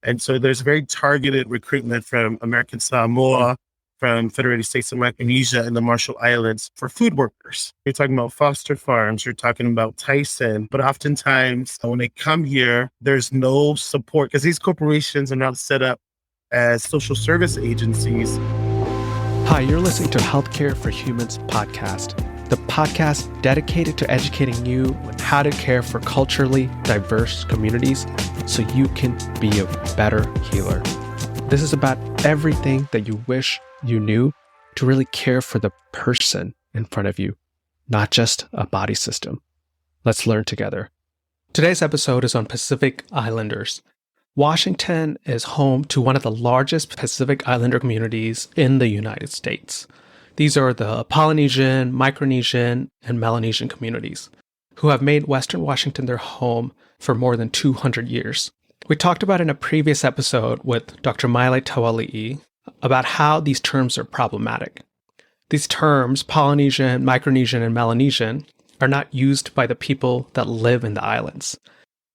And so there's very targeted recruitment from American Samoa, from Federated States of Micronesia and the Marshall Islands for food workers. You're talking about foster farms, you're talking about Tyson, but oftentimes when they come here, there's no support because these corporations are now set up as social service agencies. Hi, you're listening to Healthcare for Humans podcast, the podcast dedicated to educating you on how to care for culturally diverse communities so you can be a better healer. This is about everything that you wish you knew to really care for the person in front of you, not just a body system. Let's learn together. Today's episode is on Pacific Islanders. Washington is home to one of the largest Pacific Islander communities in the United States. These are the Polynesian, Micronesian, and Melanesian communities who have made Western Washington their home for more than 200 years. We talked about in a previous episode with Dr. Maile Tawali'i about how these terms are problematic. These terms, Polynesian, Micronesian, and Melanesian, are not used by the people that live in the islands,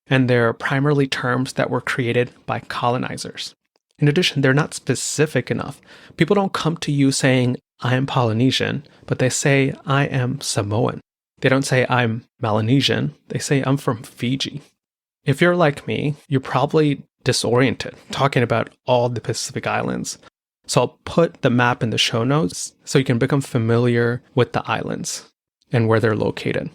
and they're primarily terms that were created by colonizers. In addition, they're not specific enough. People don't come to you saying, I am Polynesian, but they say, I am Samoan. They don't say, I'm Melanesian. They say, I'm from Fiji. If you're like me, you're probably disoriented talking about all the Pacific Islands. So I'll put the map in the show notes so you can become familiar with the islands and where they're located.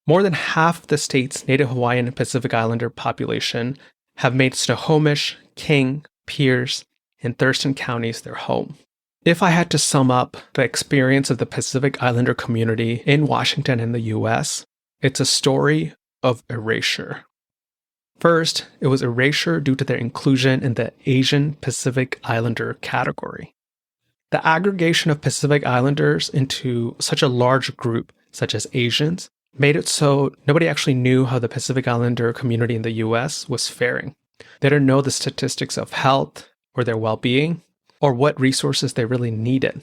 More than half of the state's Native Hawaiian Pacific Islander population have made Snohomish, King, Pierce, and Thurston counties their home. If I had to sum up the experience of the Pacific Islander community in Washington and the US, it's a story of erasure. First, it was erasure due to their inclusion in the Asian Pacific Islander category. The aggregation of Pacific Islanders into such a large group, such as Asians, made it so nobody actually knew how the Pacific Islander community in the US was faring. They didn't know the statistics of health or their well-being, or what resources they really needed.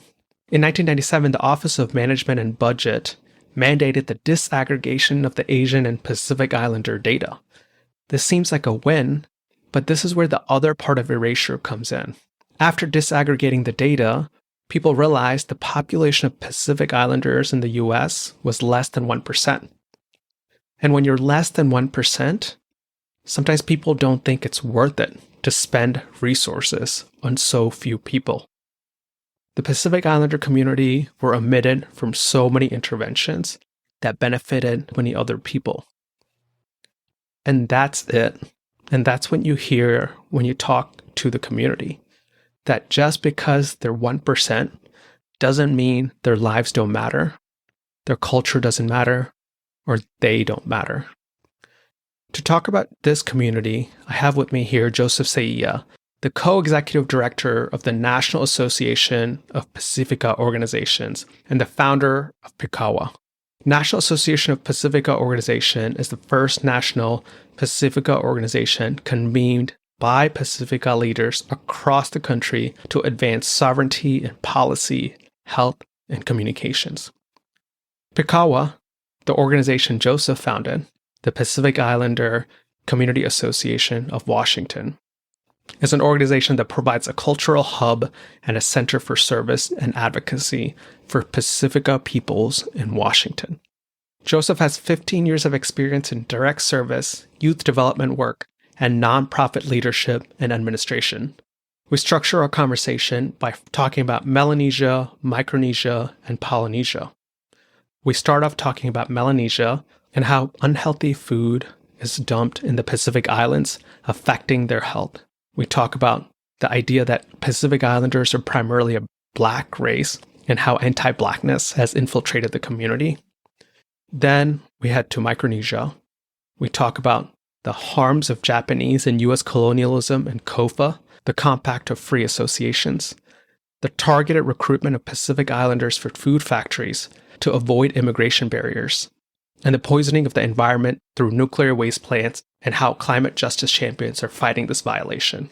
In 1997, the Office of Management and Budget mandated the disaggregation of the Asian and Pacific Islander data. This seems like a win, but this is where the other part of erasure comes in. After disaggregating the data, people realized the population of Pacific Islanders in the US was less than 1%. And when you're less than 1%, sometimes people don't think it's worth it to spend resources on so few people. The Pacific Islander community were omitted from so many interventions that benefited many other people. And that's it. And that's what you hear when you talk to the community. That just because they're 1% doesn't mean their lives don't matter, their culture doesn't matter, or they don't matter. To talk about this community, I have with me here Joseph Seia, the co-executive director of the National Association of Pasifika Organizations and the founder of PICA-WA. National Association of Pasifika Organization is the first national Pasifika organization convened by Pasifika leaders across the country to advance sovereignty in policy, health, and communications. PICA-WA, the organization Joseph founded, the Pacific Islander Community Association of Washington, is an organization that provides a cultural hub and a center for service and advocacy for Pasifika peoples in Washington. Joseph has 15 years of experience in direct service, youth development work, and nonprofit leadership and administration. We structure our conversation by talking about Melanesia, Micronesia, and Polynesia. We start off talking about Melanesia and how unhealthy food is dumped in the Pacific Islands, affecting their health. We talk about the idea that Pacific Islanders are primarily a Black race and how anti-blackness has infiltrated the community. Then we head to Micronesia. We talk about the harms of Japanese and U.S. colonialism and COFA, the Compact of Free Associations, the targeted recruitment of Pacific Islanders for food factories to avoid immigration barriers, and the poisoning of the environment through nuclear waste plants and how climate justice champions are fighting this violation.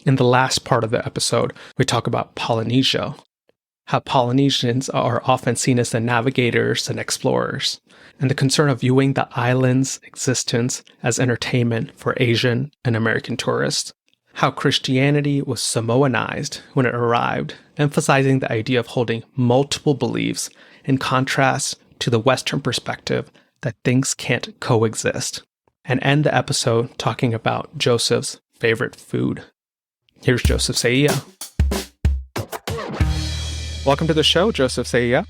In the last part of the episode, we talk about Polynesia, how Polynesians are often seen as the navigators and explorers, and the concern of viewing the island's existence as entertainment for Asian and American tourists. how Christianity was Samoanized when it arrived, emphasizing the idea of holding multiple beliefs in contrast to the Western perspective that things can't coexist, and end the episode talking about Joseph's favorite food. Here's Joseph Seia. Welcome to the show, Joseph Seia.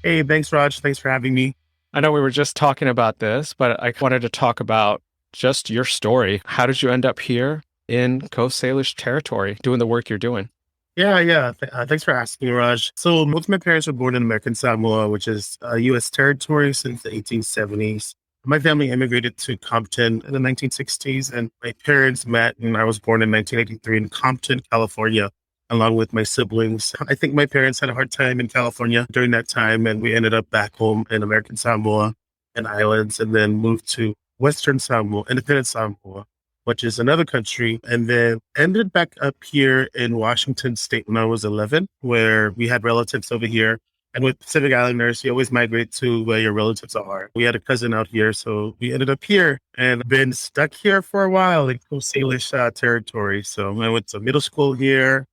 Hey, thanks, Raj. Thanks for having me. I know we were just talking about this, but I wanted to talk about just your story. How did you end up here in Coast Salish territory doing the work you're doing? Yeah. Thanks for asking, Raj. So both my parents were born in American Samoa, which is a U.S. territory since the 1870s. My family immigrated to Compton in the 1960s, and my parents met, and I was born in 1983 in Compton, California, along with my siblings. I think my parents had a hard time in California during that time, and we ended up back home in American Samoa and islands, and then moved to Western Samoa, Independent Samoa, which is another country, and then ended back up here in Washington State when I was 11, where we had relatives over here. And with Pacific Islanders, you always migrate to where your relatives are. We had a cousin out here, so we ended up here and been stuck here for a while in Coast Salish territory. So I went to middle school here,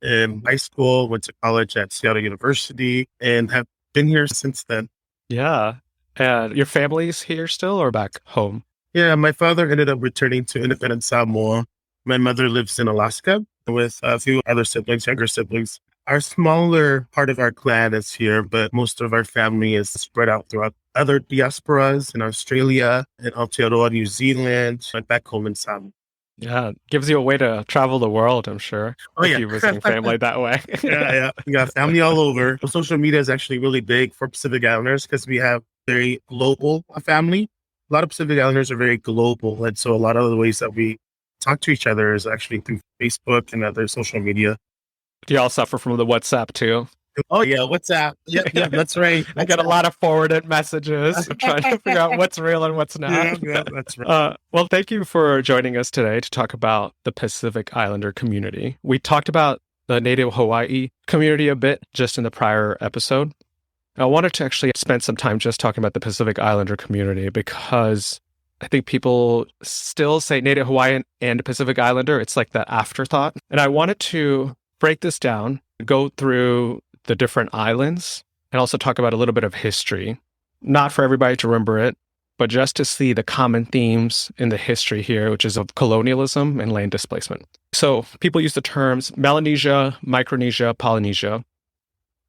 and high school, went to college at Seattle University, and have been here since then. Yeah. And your family's here still or back home? Yeah, my father ended up returning to Independent Samoa. My mother lives in Alaska with a few other siblings, younger siblings. Our smaller part of our clan is here, but most of our family is spread out throughout other diasporas in Australia, in Aotearoa, New Zealand, and back home in Samoa. Yeah, gives you a way to travel the world, I'm sure. Yeah. You visiting family that way. Yeah. We got family all over. Social media is actually really big for Pacific Islanders because we have very global family. A lot of Pacific Islanders are very global. And so a lot of the ways that we talk to each other is actually through Facebook and other social media. Do you all suffer from the WhatsApp too? Oh, yeah. WhatsApp. Yeah, that's right. I get a lot of forwarded messages. I'm trying to figure out what's real and what's not. Yeah, that's right. Well, thank you for joining us today to talk about the Pacific Islander community. We talked about the Native Hawaii community a bit just in the prior episode. I wanted to actually spend some time just talking about the Pacific Islander community because I think people still say Native Hawaiian and Pacific Islander. It's like the afterthought. And I wanted to break this down, go through the different islands, and also talk about a little bit of history. Not for everybody to remember it, but just to see the common themes in the history here, which is of colonialism and land displacement. So people use the terms Melanesia, Micronesia, Polynesia.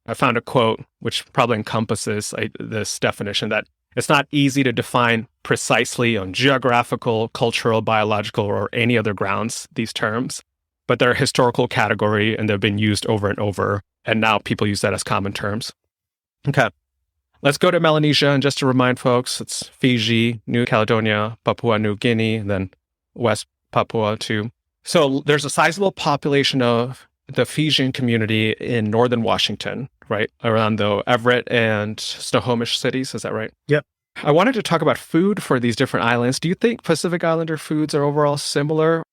I found a quote which probably encompasses this definition that it's not easy to define precisely on geographical, cultural, biological, or any other grounds, these terms, but they're a historical category and they've been used over and over. And now people use that as common terms. Okay, let's go to Melanesia. And just to remind folks, it's Fiji, New Caledonia, Papua New Guinea, and then West Papua too. So there's a sizable population of the Fijian community in northern Washington, right? Around the Everett and Snohomish cities. Is that right? Yep. I wanted to talk about food for these different islands. Do you think Pacific Islander foods are overall similar?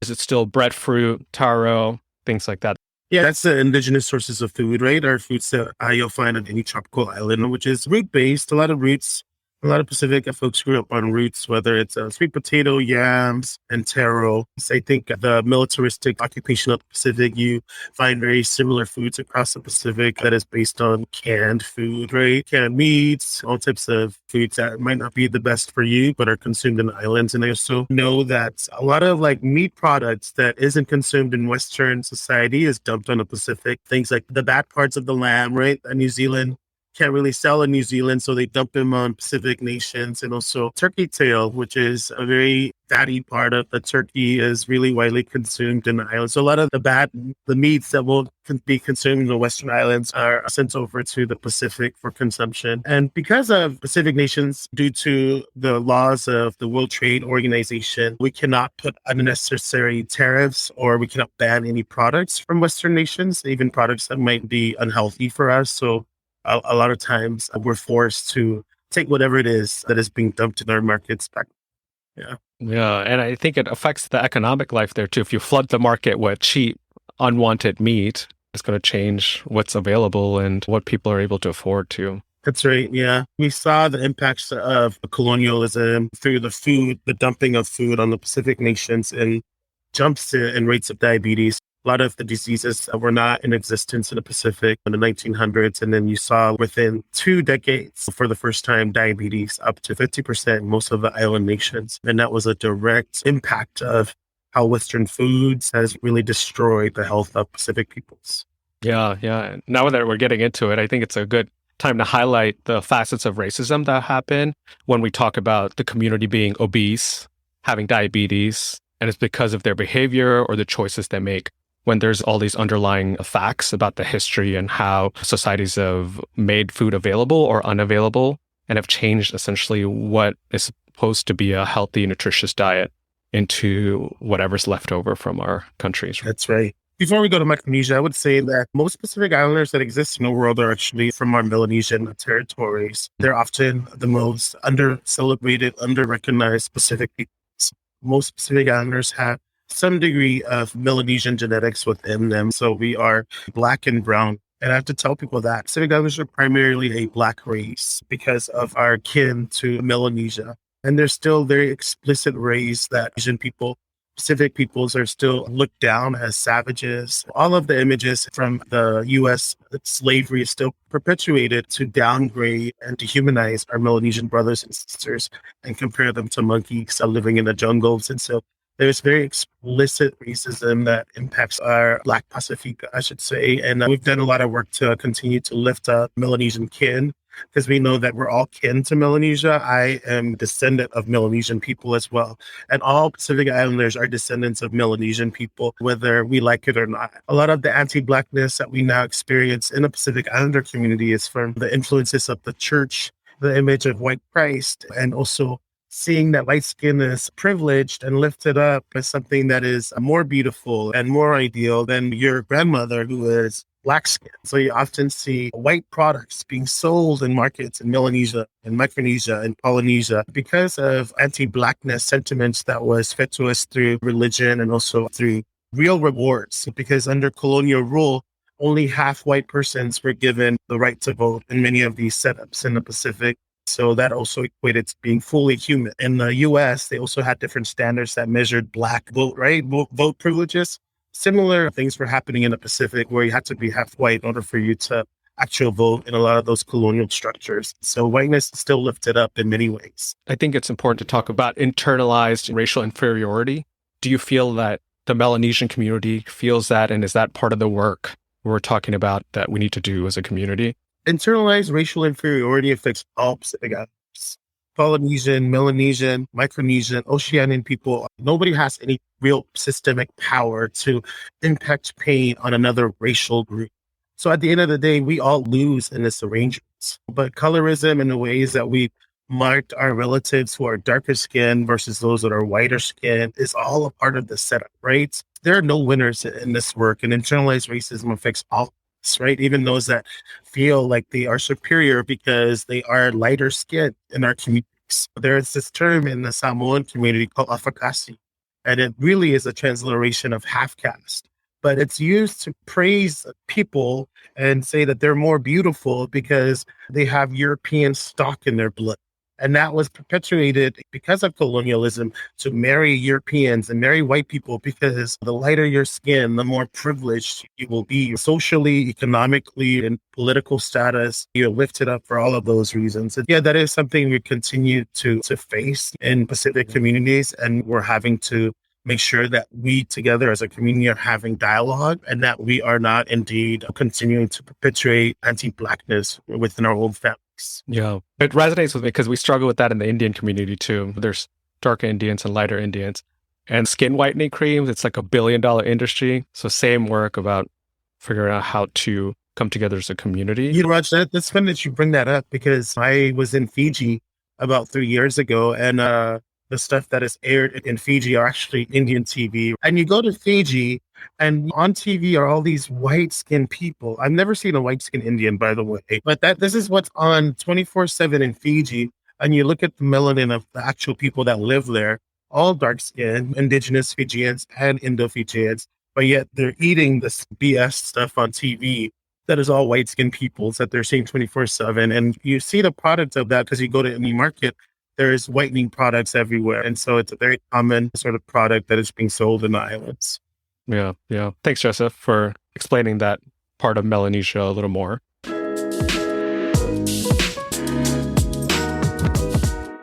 Is it still breadfruit, taro, things like that? Yeah, that's the indigenous sources of food, right? Our foods that you'll find on any tropical island, which is root-based, a lot of roots. A lot of Pacific folks grew up on roots, whether it's sweet potato, yams, and taro. So I think the militaristic occupation of the Pacific, you find very similar foods across the Pacific that is based on canned food, right? Canned meats, all types of foods that might not be the best for you, but are consumed in the islands. And I also know that a lot of like meat products that isn't consumed in Western society is dumped on the Pacific. Things like the bad parts of the lamb, right? New Zealand can't really sell in New Zealand, so they dump them on Pacific nations. And also turkey tail, which is a very fatty part of the turkey, is really widely consumed in the islands. So a lot of the meats that will be consumed in the Western Islands are sent over to the Pacific for consumption. And because of Pacific nations, due to the laws of the World Trade Organization, we cannot put unnecessary tariffs or we cannot ban any products from Western nations, even products that might be unhealthy for us. So a lot of times we're forced to take whatever it is that is being dumped in our markets back. Yeah. Yeah. And I think it affects the economic life there too. If you flood the market with cheap, unwanted meat, it's going to change what's available and what people are able to afford to. That's right. Yeah. We saw the impacts of colonialism through the dumping of food on the Pacific nations in jumps in rates of diabetes. A lot of the diseases were not in existence in the Pacific in the 1900s. And then you saw within 2 decades, for the first time, diabetes up to 50% in most of the island nations. And that was a direct impact of how Western foods has really destroyed the health of Pacific peoples. Yeah, yeah. Now that we're getting into it, I think it's a good time to highlight the facets of racism that happen when we talk about the community being obese, having diabetes, and it's because of their behavior or the choices they make. When there's all these underlying facts about the history and how societies have made food available or unavailable and have changed essentially what is supposed to be a healthy, nutritious diet into whatever's left over from our countries. That's right. Before we go to Micronesia, I would say that most Pacific Islanders that exist in the world are actually from our Melanesian territories. They're often the most under-celebrated, under-recognized Pacific peoples. Most Pacific Islanders have some degree of Melanesian genetics within them. So we are Black and brown. And I have to tell people that Pacific Islanders are primarily a Black race because of our kin to Melanesia. And there's still very explicit ways that Asian people, Pacific peoples, are still looked down as savages. All of the images from the U.S. slavery is still perpetuated to downgrade and dehumanize our Melanesian brothers and sisters and compare them to monkeys living in the jungles. And so there's very explicit racism that impacts our Black Pasifika, I should say. And we've done a lot of work to continue to lift up Melanesian kin because we know that we're all kin to Melanesia. I am a descendant of Melanesian people as well. And all Pacific Islanders are descendants of Melanesian people, whether we like it or not. A lot of the anti-blackness that we now experience in the Pacific Islander community is from the influences of the church, the image of white Christ, and also seeing that light skin is privileged and lifted up as something that is more beautiful and more ideal than your grandmother who is Black skin. So you often see white products being sold in markets in Melanesia and Micronesia and Polynesia because of anti-blackness sentiments that was fed to us through religion and also through real rewards. Because under colonial rule, only half white persons were given the right to vote in many of these setups in the Pacific. So that also equated to being fully human. In the US, they also had different standards that measured Black vote, right? Vote privileges. Similar things were happening in the Pacific where you had to be half white in order for you to actual vote in a lot of those colonial structures. So whiteness is still lifted up in many ways. I think it's important to talk about internalized racial inferiority. Do you feel that the Melanesian community feels that, and is that part of the work we're talking about that we need to do as a community? Internalized racial inferiority affects all Pacific Islanders. Polynesian, Melanesian, Micronesian, Oceanian people. Nobody has any real systemic power to impact pain on another racial group. So at the end of the day, we all lose in this arrangement. But colorism and the ways that we marked our relatives who are darker skinned versus those that are whiter skinned is all a part of the setup, right? There are no winners in this work, and internalized racism affects all. Right? Even those that feel like they are superior because they are lighter skinned in our communities. There's this term in the Samoan community called afakasi, and it really is a transliteration of half caste. But it's used to praise people and say that they're more beautiful because they have European stock in their blood. And that was perpetuated because of colonialism to marry Europeans and marry white people because the lighter your skin, the more privileged you will be socially, economically, and political status. You're lifted up for all of those reasons. And yeah, that is something we continue to face in Pacific communities. And we're having to make sure that we together as a community are having dialogue and that we are not indeed continuing to perpetuate anti-blackness within our own families. Yeah, it resonates with me because we struggle with that in the Indian community too. There's darker Indians and lighter Indians. And skin whitening creams, it's like $1 billion industry. So same work about figuring out how to come together as a community. You know, Raj, that's fun that you bring that up because I was in Fiji about 3 years ago and the stuff that is aired in Fiji are actually Indian TV. And you go to Fiji and on TV are all these white-skinned people. I've never seen a white-skinned Indian, by the way, but this is what's on 24/7 in Fiji. And you look at the melanin of the actual people that live there, all dark-skinned, indigenous Fijians and Indo-Fijians, but yet they're eating this BS stuff on TV that is all white-skinned peoples that they're seeing 24/7. And you see the product of that because you go to any market. there's whitening products everywhere. And so it's a very common sort of product that is being sold in the islands. Yeah, yeah. Thanks, Joseph, for explaining that part of Melanesia a little more.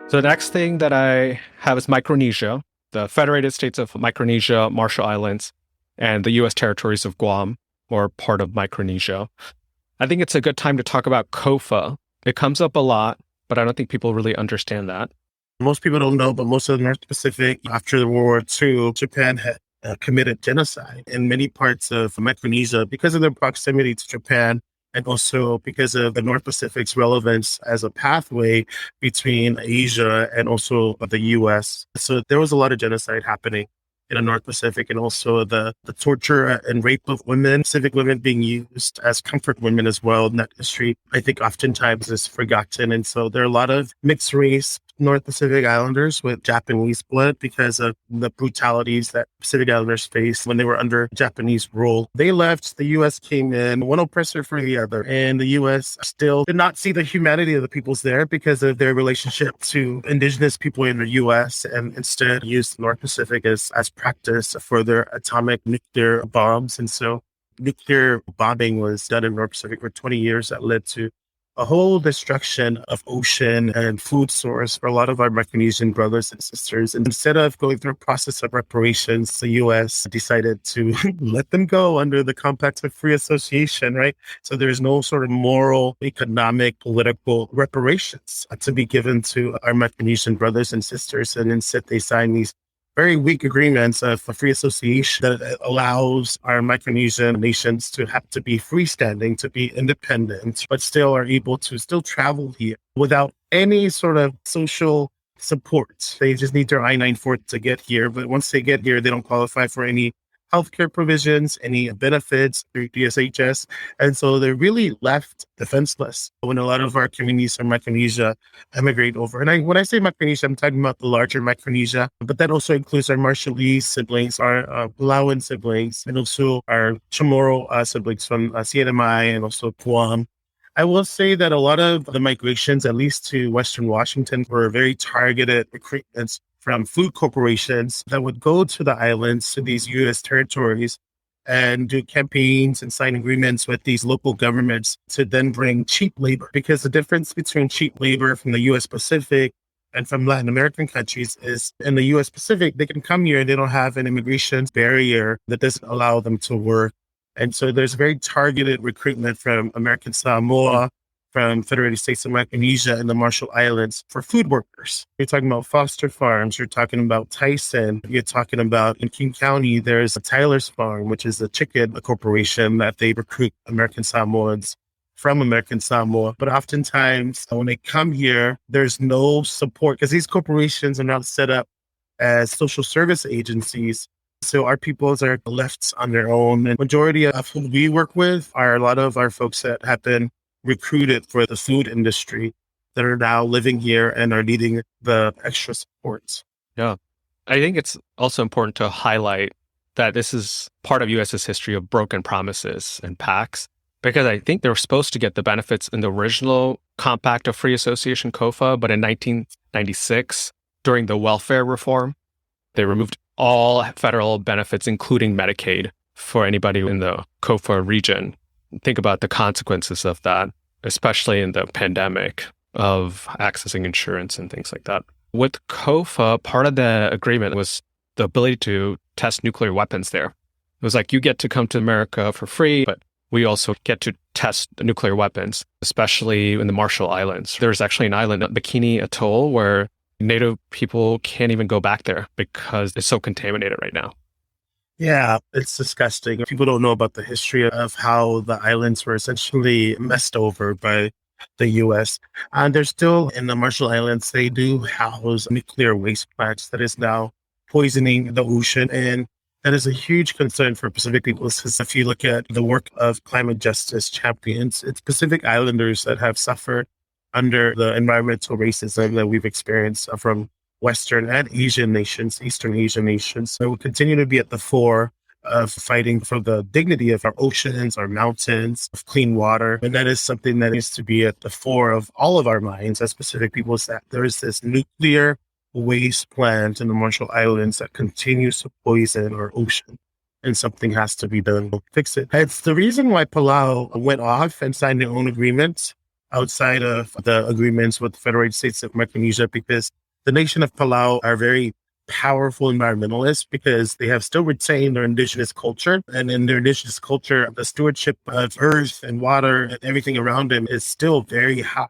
So the next thing that I have is Micronesia, the Federated States of Micronesia, Marshall Islands, and the U.S. territories of Guam, or part of Micronesia. I think it's a good time to talk about COFA. It comes up a lot, but I don't think people really understand that. Most people don't know, but most of the North Pacific, after the World War II, Japan had committed genocide in many parts of Micronesia because of their proximity to Japan, and also because of the North Pacific's relevance as a pathway between Asia and also the U.S. So there was a lot of genocide happening in the North Pacific, and also the torture and rape of women, Pacific women being used as comfort women as well in that history, I think oftentimes is forgotten. And so there are a lot of mixed race North Pacific Islanders with Japanese blood because of the brutalities that Pacific Islanders faced when they were under Japanese rule. They left, the U.S. came in, one oppressor for the other, and the U.S. still did not see the humanity of the peoples there because of their relationship to indigenous people in the U.S., and instead used the North Pacific as practice for their atomic nuclear bombs. And so nuclear bombing was done in North Pacific for 20 years that led to a whole destruction of ocean and food source for a lot of our Micronesian brothers and sisters. And instead of going through a process of reparations, the U.S. decided to let them go under the Compact of Free Association, right? So there's no sort of moral, economic, political reparations to be given to our Micronesian brothers and sisters. And instead they signed these very weak agreements of a free association that allows our Micronesian nations to have to be freestanding, to be independent, but still are able to still travel here without any sort of social support. They just need their I-94 to get here. But once they get here, they don't qualify for any healthcare provisions, any benefits through DSHS. And so they're really left defenseless when a lot of our communities from Micronesia emigrate over. And when I say Micronesia, I'm talking about the larger Micronesia, but that also includes our Marshallese siblings, our Palauan siblings, and also our Chamorro siblings from CNMI and also Guam. I will say that a lot of the migrations, at least to Western Washington, were very targeted recruitments from food corporations that would go to the islands, to these U.S. territories, and do campaigns and sign agreements with these local governments to then bring cheap labor. Because the difference between cheap labor from the U.S. Pacific and from Latin American countries is in the U.S. Pacific, they can come here and they don't have an immigration barrier that doesn't allow them to work. And so there's very targeted recruitment from American Samoa, from Federated States of Micronesia and the Marshall Islands for food workers. You're talking about foster farms. You're talking about Tyson. You're talking about in King County, there's a Tyler's Farm, which is a chicken corporation that they recruit American Samoans from American Samoa. But oftentimes when they come here, there's no support because these corporations are not set up as social service agencies. So our peoples are left on their own. And majority of who we work with are a lot of our folks that have been recruited for the food industry that are now living here and are needing the extra supports. Yeah. I think it's also important to highlight that this is part of US's history of broken promises and pacts, because I think they were supposed to get the benefits in the original Compact of Free Association, COFA, but in 1996, during the welfare reform, they removed all federal benefits, including Medicaid, for anybody in the COFA region. Think about the consequences of that, especially in the pandemic of accessing insurance and things like that. With COFA, part of the agreement was the ability to test nuclear weapons there. It was like, you get to come to America for free, but we also get to test nuclear weapons, especially in the Marshall Islands. There's actually an island, Bikini Atoll, where Native people can't even go back there because it's so contaminated right now. Yeah, it's disgusting. People don't know about the history of how the islands were essentially messed over by the U.S. And they're still in the Marshall Islands. They do house nuclear waste plants that is now poisoning the ocean. And that is a huge concern for Pacific peoples. Because if you look at the work of climate justice champions, it's Pacific Islanders that have suffered under the environmental racism that we've experienced from Western and Asian nations, Eastern Asian nations. They will continue to be at the fore of fighting for the dignity of our oceans, our mountains, of clean water. And that is something that needs to be at the fore of all of our minds as Pacific peoples, that there is this nuclear waste plant in the Marshall Islands that continues to poison our ocean. And something has to be done to fix it. It's the reason why Palau went off and signed their own agreements outside of the agreements with the Federated States of Micronesia, because the nation of Palau are very powerful environmentalists because they have still retained their indigenous culture. And in their indigenous culture, the stewardship of earth and water and everything around them is still very high.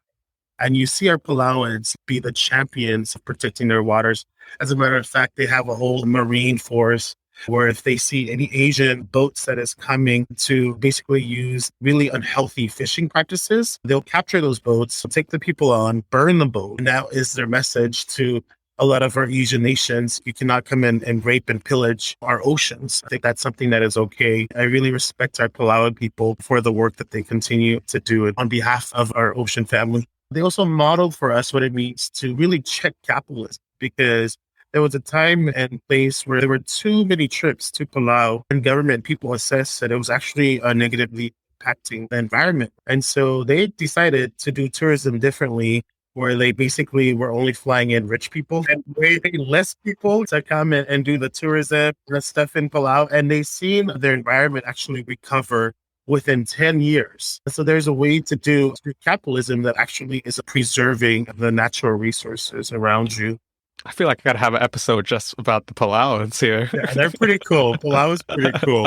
And you see our Palauans be the champions of protecting their waters. As a matter of fact, they have a whole marine force where if they see any Asian boats that is coming to basically use really unhealthy fishing practices, they'll capture those boats, take the people on, burn the boat. And that is their message to a lot of our Asian nations. You cannot come in and rape and pillage our oceans. I think that's something that is okay. I really respect our Palauan people for the work that they continue to do on behalf of our ocean family. They also modeled for us what it means to really check capitalism, because there was a time and place where there were too many trips to Palau, and government people assessed that it was actually negatively impacting the environment. And so they decided to do tourism differently, where they basically were only flying in rich people and way less people to come in and do the tourism and stuff in Palau. And they've seen their environment actually recover within 10 years. So there's a way to do capitalism that actually is preserving the natural resources around you. I feel like I got to have an episode just about the Palauans here. Yeah, they're pretty cool. Palau is pretty cool.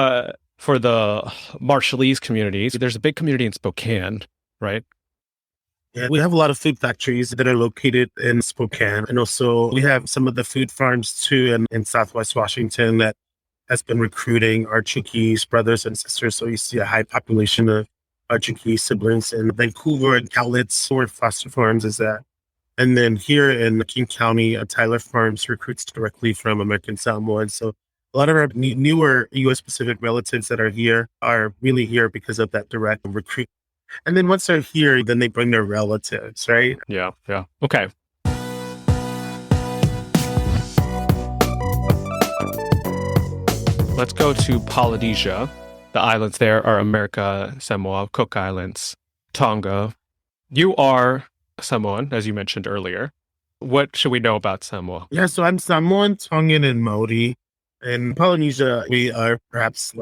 For the Marshallese communities, there's a big community in Spokane, right? Yeah, we have a lot of food factories that are located in Spokane. And also we have some of the food farms too in Southwest Washington that has been recruiting our Chukis brothers and sisters. So you see a high population of our Chuki siblings in Vancouver and Cowlitz, where Foster Farms is at. And then here in King County, Tyler Farms recruits directly from American Samoans. So a lot of our newer U.S. Pacific relatives that are here are really here because of that direct recruit. And then once they're here, then they bring their relatives, right? Yeah. Okay. Let's go to Polynesia. The islands there are America, Samoa, Cook Islands, Tonga. You are Samoan, as you mentioned earlier. What should we know about Samoa? Yeah, so I'm Samoan, Tongan, and Maori. In Polynesia, we are perhaps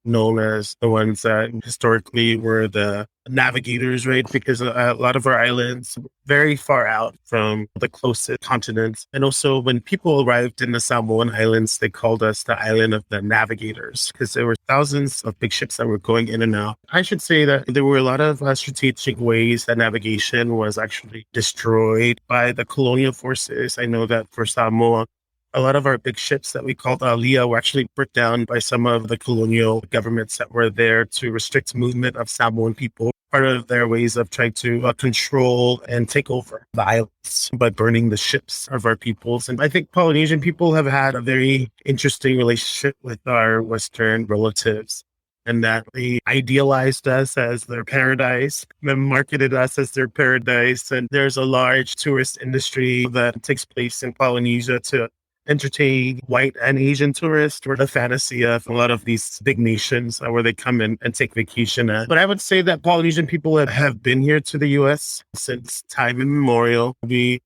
known as the ones that historically were the navigators, right? Because a lot of our islands were very far out from the closest continents. And also when people arrived in the Samoan Islands, they called us the island of the navigators because there were thousands of big ships that were going in and out. I should say that there were a lot of strategic ways that navigation was actually destroyed by the colonial forces. I know that for Samoa, a lot of our big ships that we called Alia were actually put down by some of the colonial governments that were there to restrict movement of Samoan people. Part of their ways of trying to control and take over the islands by burning the ships of our peoples. And I think Polynesian people have had a very interesting relationship with our Western relatives, and that they idealized us as their paradise and marketed us as their paradise. And there's a large tourist industry that takes place in Polynesia to entertain white and Asian tourists, or the fantasy of a lot of these big nations where they come in and take vacation at. But I would say that Polynesian people have been here to the U.S. since time immemorial. We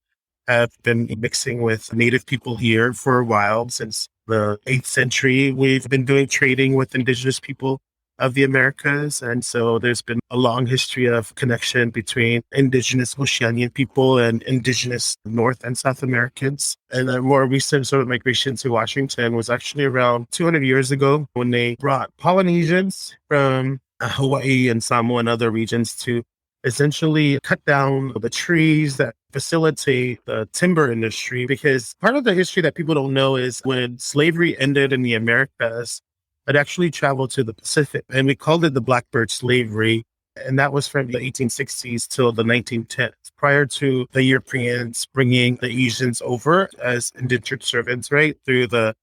have been mixing with Native people here for a while. Since the 8th century, we've been doing trading with indigenous people of the Americas. And so there's been a long history of connection between indigenous Oceanian people and indigenous North and South Americans. And a more recent sort of migration to Washington was actually around 200 years ago when they brought Polynesians from Hawaii and Samoa and other regions to essentially cut down the trees that facilitate the timber industry. Because part of the history that people don't know is when slavery ended in the Americas, it actually traveled to the Pacific, and we called it the Blackbird slavery. And that was from the 1860s till the 1910s, prior to the Europeans bringing the Asians over as indentured servants, right, through the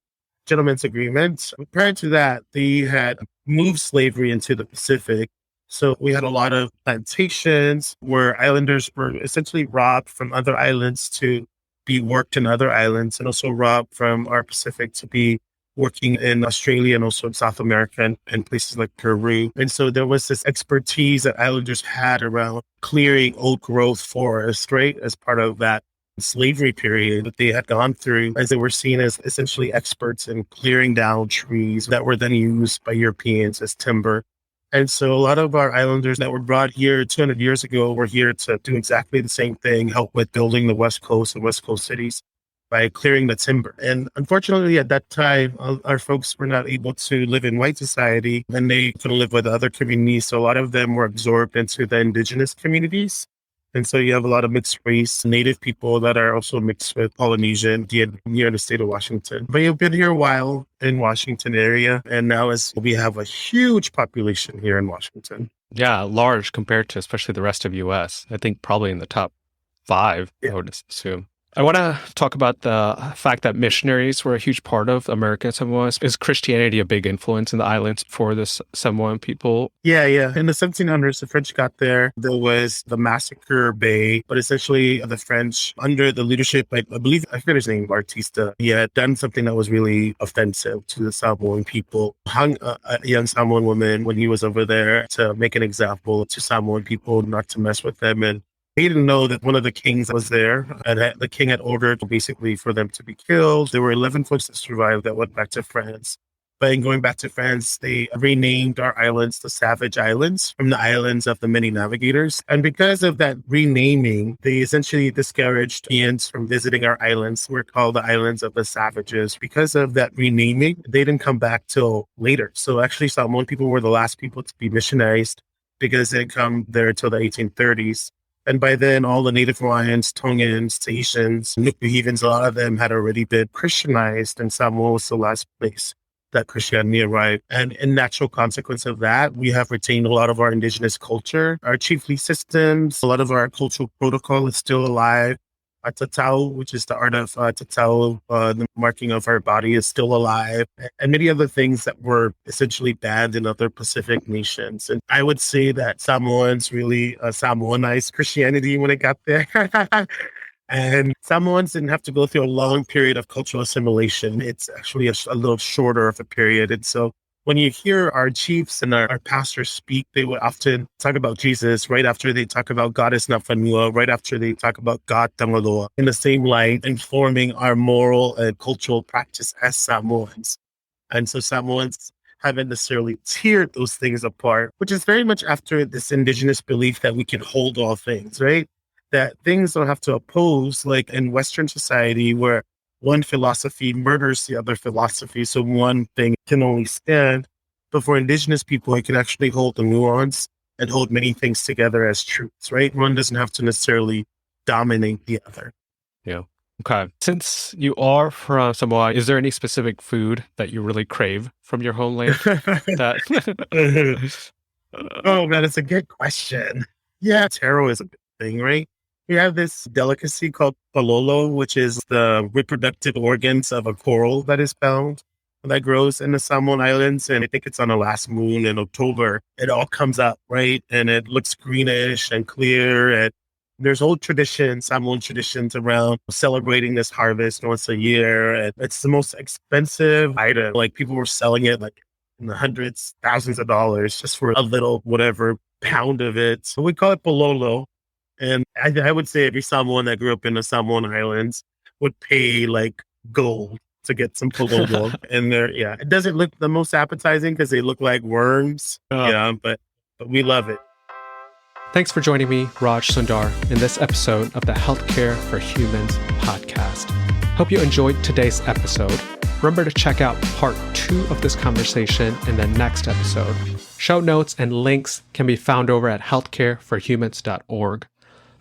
Gentleman's Agreement. Prior to that, they had moved slavery into the Pacific. So we had a lot of plantations where islanders were essentially robbed from other islands to be worked in other islands, and also robbed from our Pacific to be working in Australia and also in South America and places like Peru. And so there was this expertise that islanders had around clearing old growth forest, right, as part of that slavery period that they had gone through, as they were seen as essentially experts in clearing down trees that were then used by Europeans as timber. And so a lot of our islanders that were brought here 200 years ago were here to do exactly the same thing, help with building the West Coast and West Coast cities by clearing the timber. And unfortunately, at that time, our folks were not able to live in white society, and they couldn't live with other communities. So a lot of them were absorbed into the indigenous communities. And so you have a lot of mixed race Native people that are also mixed with Polynesian here in the state of Washington. But you've been here a while in Washington area, and now we have a huge population here in Washington. Yeah, large compared to especially the rest of U.S. I think probably in the top 5, I would assume. I want to talk about the fact that missionaries were a huge part of American Samoa. Is Christianity a big influence in the islands for the Samoan people? Yeah. In the 1700s, the French got there. There was the Massacre Bay, but essentially the French, under the leadership, I forget his name, Artista, he had done something that was really offensive to the Samoan people. Hung a young Samoan woman when he was over there to make an example to Samoan people, not to mess with them. And he didn't know that one of the kings was there, and the king had ordered basically for them to be killed. There were 11 folks that survived that went back to France. But in going back to France, they renamed our islands the Savage Islands from the islands of the many navigators. And because of that renaming, they essentially discouraged Europeans from visiting our islands. We're called the Islands of the Savages. Because of that renaming, they didn't come back till later. So actually, Samoan people were the last people to be missionized because they didn't come there until the 1830s. And by then, all the Native Hawaiians, Tongans, Tahitians, Nuku'hevens, a lot of them had already been Christianized, and Samoa was the last place that Christianity arrived. And in natural consequence of that, we have retained a lot of our indigenous culture, our chiefly systems, a lot of our cultural protocol is still alive. Our tatau, which is the art of tatau, the marking of our body, is still alive, and many other things that were essentially banned in other Pacific nations. And I would say that Samoans really Samoanized Christianity when it got there. And Samoans didn't have to go through a long period of cultural assimilation. It's actually a little shorter of a period. And so when you hear our chiefs and our pastors speak, they would often talk about Jesus right after they talk about Goddess Nafanua, right after they talk about God Tangaloa, in the same light, informing our moral and cultural practice as Samoans. And so Samoans haven't necessarily tiered those things apart, which is very much after this indigenous belief that we can hold all things, right? That things don't have to oppose, like in Western society where one philosophy murders the other philosophy, so one thing can only stand. But for indigenous people, it can actually hold the nuance and hold many things together as truths, right? One doesn't have to necessarily dominate the other. Yeah. Okay. Since you are from Samoa, is there any specific food that you really crave from your homeland? Oh, man, it's a good question. Yeah, taro is a good thing, right? We have this delicacy called palolo, which is the reproductive organs of a coral that is found that grows in the Samoan Islands. And I think it's on the last moon in October. It all comes up, right? And it looks greenish and clear. And there's old traditions, Samoan traditions around celebrating this harvest once a year. And it's the most expensive item. Like people were selling it like in the hundreds, thousands of dollars just for a little whatever pound of it. So we call it palolo. And I would say every Samoan that grew up in the Samoan Islands would pay like gold to get some palolo in there. Yeah, it doesn't look the most appetizing because they look like worms. Yeah, but we love it. Thanks for joining me, Raj Sundar, in this episode of the Healthcare for Humans podcast. Hope you enjoyed today's episode. Remember to check out part 2 of this conversation in the next episode. Show notes and links can be found over at healthcareforhumans.org.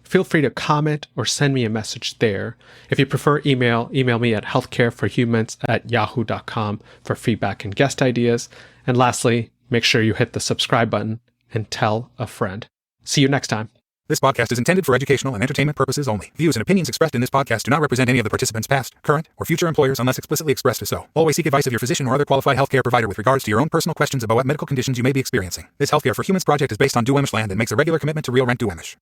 Feel free to comment or send me a message there. If you prefer email me at healthcareforhumans@yahoo.com for feedback and guest ideas. And lastly, make sure you hit the subscribe button and tell a friend. See you next time. This podcast is intended for educational and entertainment purposes only. Views and opinions expressed in this podcast do not represent any of the participants' past, current, or future employers unless explicitly expressed as so. Always seek advice of your physician or other qualified healthcare provider with regards to your own personal questions about what medical conditions you may be experiencing. This Healthcare for Humans project is based on Duwamish land and makes a regular commitment to real rent Duwamish.